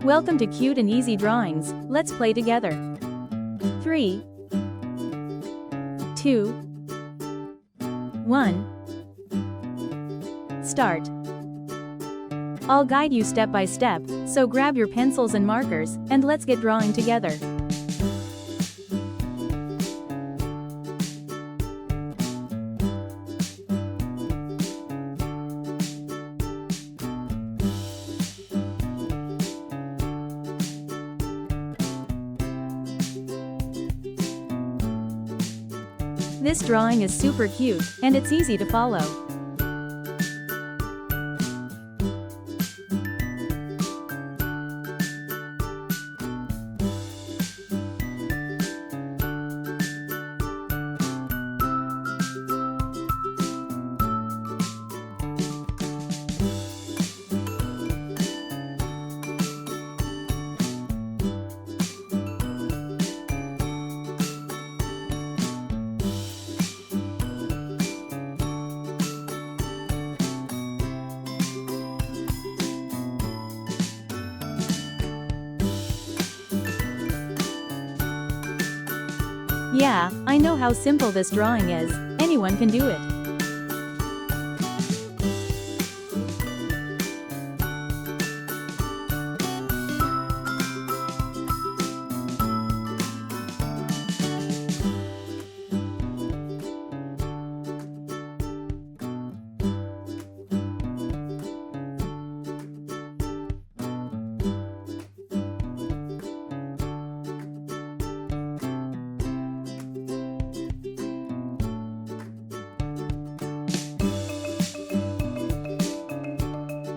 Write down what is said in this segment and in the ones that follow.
Welcome to Cute and Easy Drawings. Let's play together. 3, 2, 1. Start. I'll guide you step by step, so grab your pencils and markers, and let's get drawing together. This drawing is super cute, and it's easy to follow. Yeah, I know how simple this drawing is. Anyone can do it.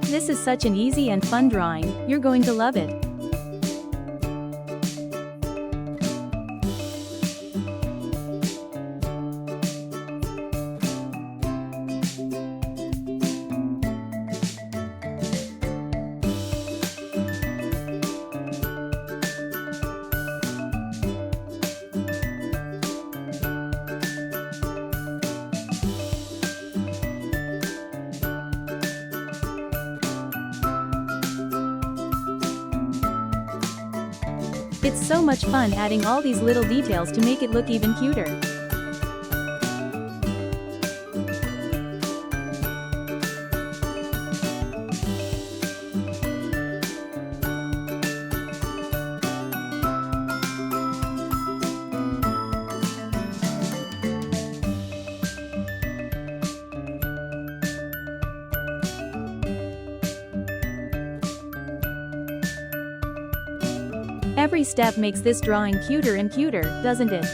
This is such an easy and fun drawing, you're going to love it. It's so much fun adding all these little details to make it look even cuter. Every step makes this drawing cuter and cuter, doesn't it?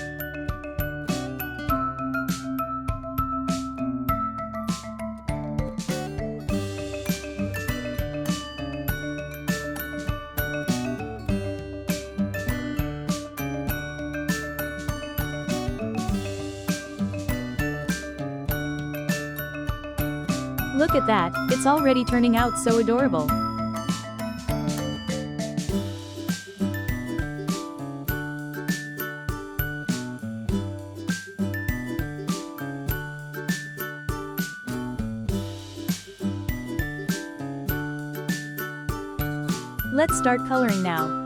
Look at that, it's already turning out so adorable. Let's start coloring now.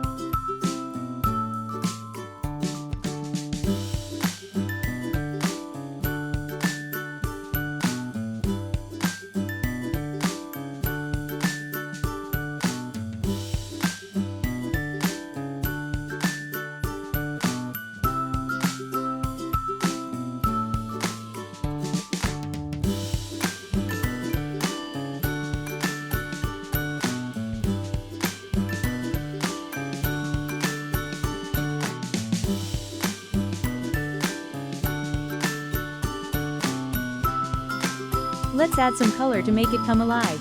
Let's add some color to make it come alive.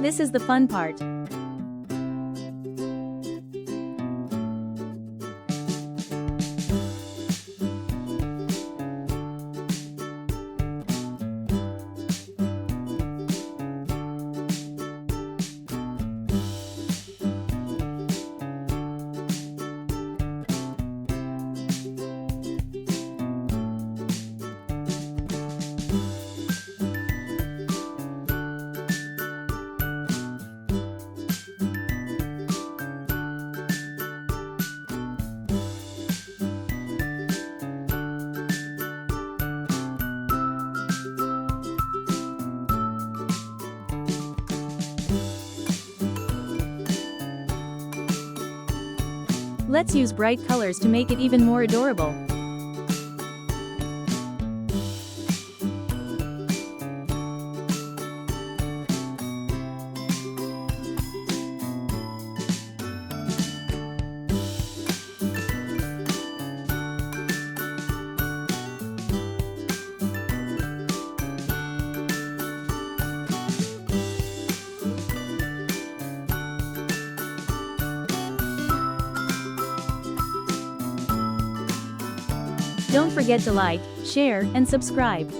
This is the fun part. Let's use bright colors to make it even more adorable. Don't forget to like, share, and subscribe.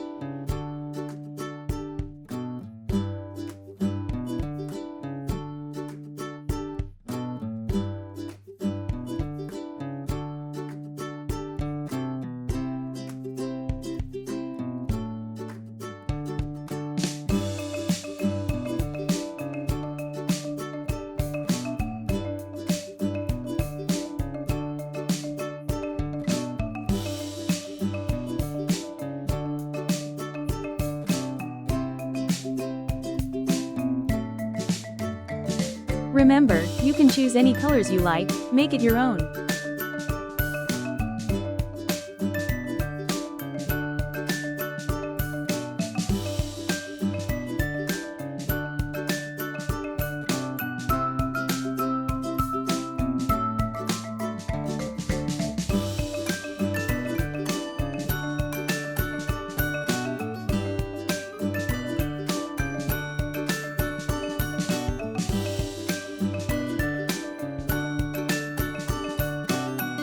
Remember, you can choose any colors you like, make it your own.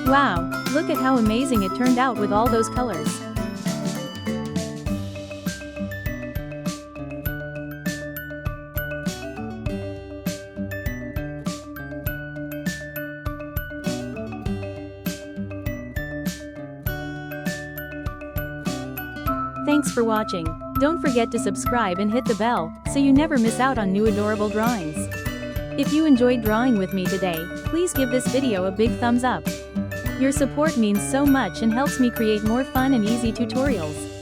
Wow, look at how amazing it turned out with all those colors. Thanks for watching. Don't forget to subscribe and hit the bell, so you never miss out on new adorable drawings. If you enjoyed drawing with me today, please give this video a big thumbs up. Your support means so much and helps me create more fun and easy tutorials.